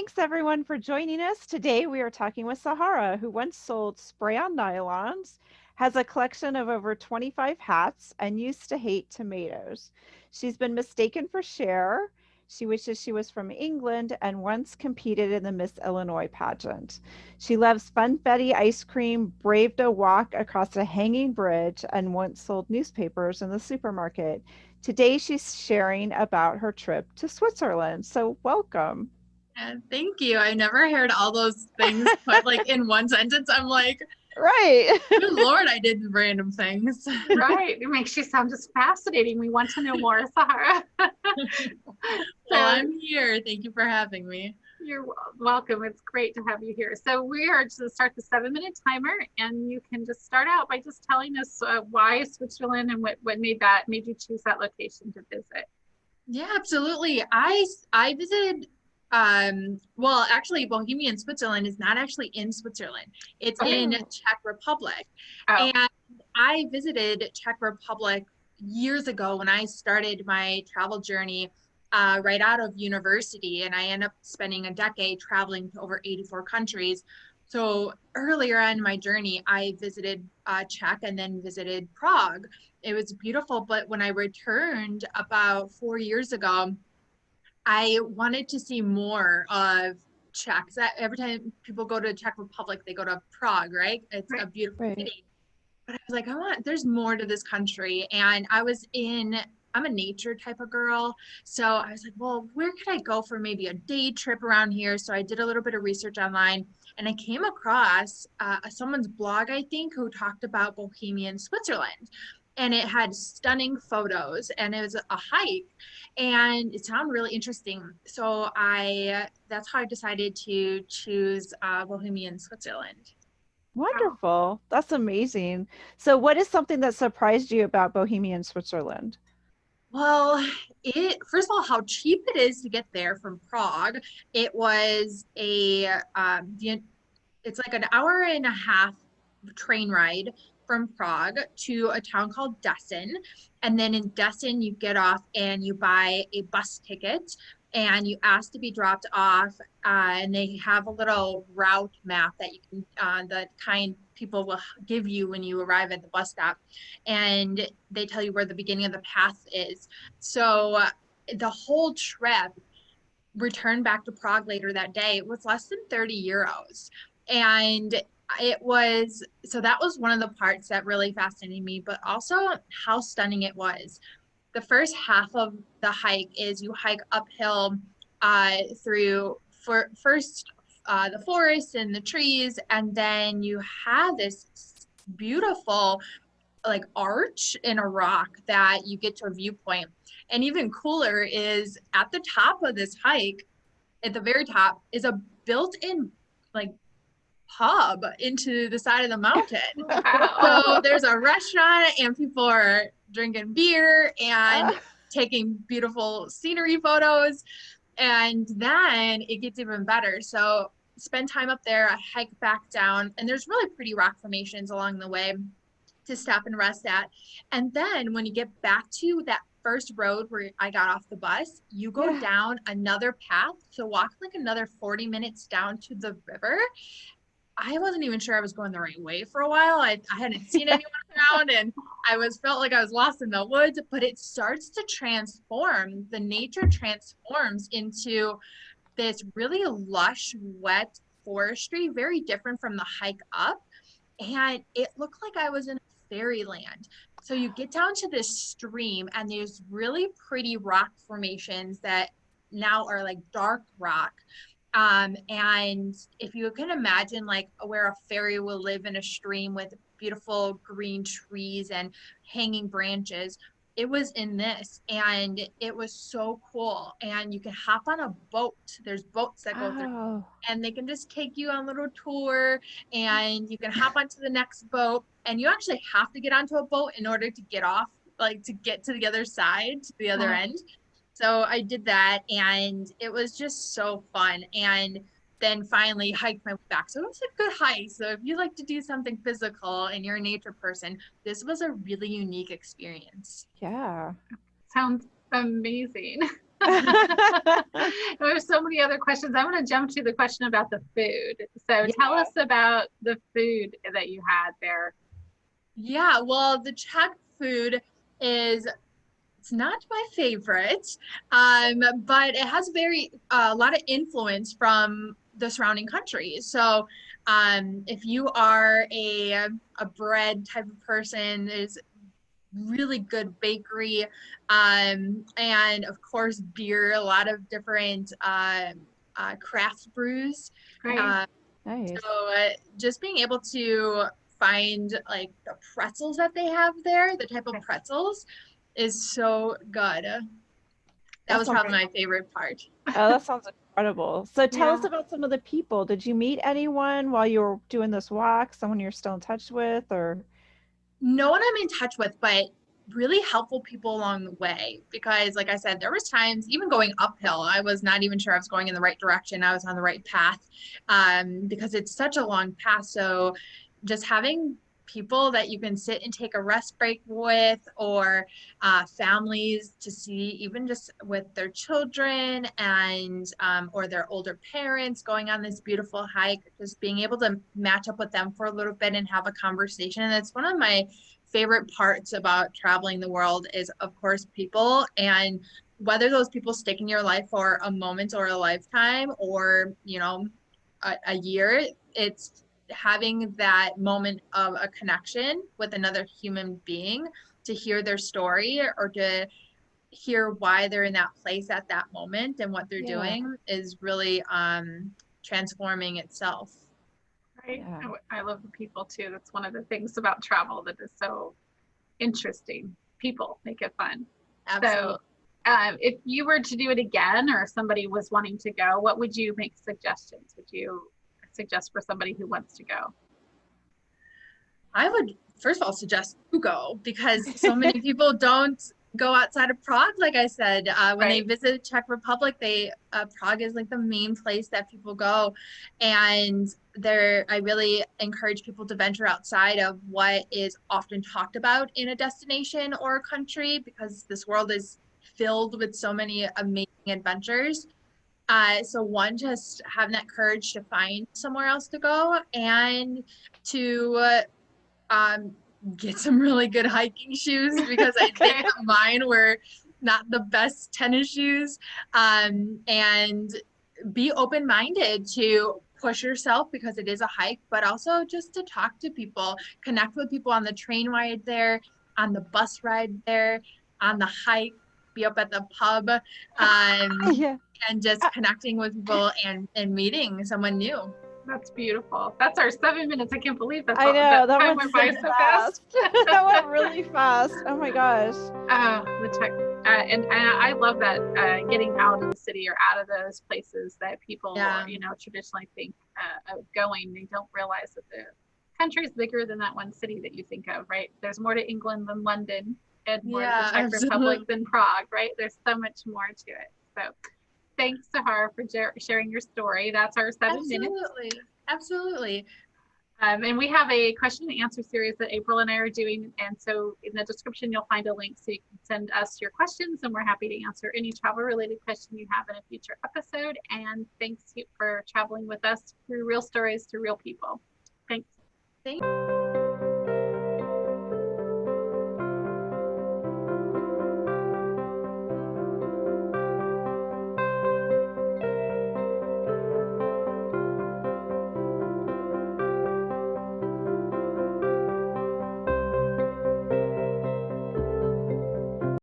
Thanks everyone for joining us. Today we are talking with Sahara, who once sold spray-on nylons, has a collection of over 25 hats, and used to hate tomatoes. She's been mistaken for Cher. She wishes she was from England and once competed in the Miss Illinois pageant. She loves fun-fetti ice cream, braved a walk across a hanging bridge, and once sold newspapers in the supermarket. Today she's sharing about her trip to Switzerland. So welcome. Thank you. I never heard all those things put like in one sentence. I'm like, Right. good Lord, I did random things. Right. It makes you sound just fascinating. We want to know more, Sahara. Well, I'm here. Thank you for having me. You're welcome. It's great to have you here. So we are to start the 7-minute timer, and you can just start out by just telling us why Switzerland and what made you choose that location to visit. Yeah, absolutely. I visited well, actually, Bohemian Switzerland is not actually in Switzerland. It's in Czech Republic. Oh. And I visited Czech Republic years ago when I started my travel journey right out of university. And I ended up spending a decade traveling to over 84 countries. So earlier on in my journey, I visited Czech and then visited Prague. It was beautiful. But when I returned about 4 years ago, I wanted to see more of Czech. Every time people go to Czech Republic, they go to Prague, right? It's a beautiful city. But I was like, there's more to this country. And I'm a nature type of girl. So I was like, well, where could I go for maybe a day trip around here? So I did a little bit of research online, and I came across someone's blog, I think, who talked about Bohemian Switzerland. And it had stunning photos, and it was a hike, and it sounded really interesting. So that's how I decided to choose Bohemian Switzerland. Wonderful. That's amazing. So what is something that surprised you about Bohemian Switzerland? Well, first of all, how cheap it is to get there from Prague. It was it's like an hour and a half train ride from Prague to a town called Dessen. And then in Dessen, you get off and you buy a bus ticket and you ask to be dropped off. And they have a little route map that you can, the kind people will give you when you arrive at the bus stop. And they tell you where the beginning of the path is. So the whole trip, return back to Prague later that day, it was less than 30 euros. And that was one of the parts that really fascinated me, but also how stunning it was. The first half of the hike is you hike uphill through the forest and the trees, and then you have this beautiful like arch in a rock that you get to a viewpoint. And even cooler is at the top of this hike, at the very top, is a built-in like pub into the side of the mountain. Wow. So there's a restaurant and people are drinking beer and taking beautiful scenery photos. And then it gets even better. So spend time up there, I hike back down, and there's really pretty rock formations along the way to stop and rest at. And then when you get back to that first road where I got off the bus, you go down another path to walk like another 40 minutes down to the river. I wasn't even sure I was going the right way for a while. I hadn't seen anyone around, and felt like I was lost in the woods, but it starts to transform. The nature transforms into this really lush, wet forestry, very different from the hike up. And it looked like I was in fairyland. So you get down to this stream, and there's really pretty rock formations that now are like dark rock. And if you can imagine like where a fairy will live in a stream with beautiful green trees and hanging branches, it was in this, and it was so cool. And you can hop on a boat. There's boats that go through, and they can just take you on a little tour, and you can hop onto the next boat, and you actually have to get onto a boat in order to get off, like to get to the other side, to the other end. So I did that, and it was just so fun. And then finally hiked my way back. So it was a good hike. So if you like to do something physical and you're a nature person, this was a really unique experience. Yeah. Sounds amazing. There's so many other questions. I'm going to jump to the question about the food. So tell us about the food that you had there. Yeah, well, the Czech food is, it's not my favorite, but it has a lot of influence from the surrounding countries. So if you are a bread type of person, there's really good bakery, and of course beer, a lot of different craft brews. Great. Nice. So just being able to find like the pretzels that they have there, the type of pretzels, is so good. That was probably my favorite part. Oh, that sounds incredible. So tell us about some of the people. Did you meet anyone while you were doing this walk? Someone you're still in touch with, or? No one I'm in touch with, but really helpful people along the way, because like I said, there was times even going uphill, I was not even sure I was going in the right direction. I was on the right path, because it's such a long path. So just having people that you can sit and take a rest break with, or families to see, even just with their children and or their older parents going on this beautiful hike, just being able to match up with them for a little bit and have a conversation. And it's one of my favorite parts about traveling the world is, of course, people, and whether those people stick in your life for a moment or a lifetime, or a year, it's having that moment of a connection with another human being, to hear their story or to hear why they're in that place at that moment and what they're doing, is really transforming itself. Right. Yeah. I love the people too. That's one of the things about travel that is so interesting. People make it fun. Absolutely. So if you were to do it again, or somebody was wanting to go, what would you make suggestions? Would you suggest for somebody who wants to go? I would first of all suggest to go, because so many people don't go outside of Prague. Like I said, when they visit Czech Republic, Prague is like the main place that people go, and I really encourage people to venture outside of what is often talked about in a destination or a country, because this world is filled with so many amazing adventures. So one, just having that courage to find somewhere else to go, and to get some really good hiking shoes, because I think that mine were not the best tennis shoes, and be open-minded to push yourself, because it is a hike, but also just to talk to people, connect with people on the train ride there, on the bus ride there, on the hike, be up at the pub, and just connecting with people and meeting someone new. That's beautiful. That's our 7 minutes. I can't believe that's I know, that time went by so fast. That went really fast. Oh my gosh. The Czech, and I love that, getting out of the city or out of those places that people, traditionally think of going. They don't realize that the country is bigger than that one city that you think of, right? There's more to England than London, and more to the Czech Republic than Prague, right? There's so much more to it. So thanks, Sahara, for sharing your story. That's our 7 minutes. Absolutely. And we have a question and answer series that April and I are doing. And so in the description, you'll find a link so you can send us your questions, and we're happy to answer any travel related question you have in a future episode. And thanks for traveling with us through real stories to real people. Thanks. Thanks.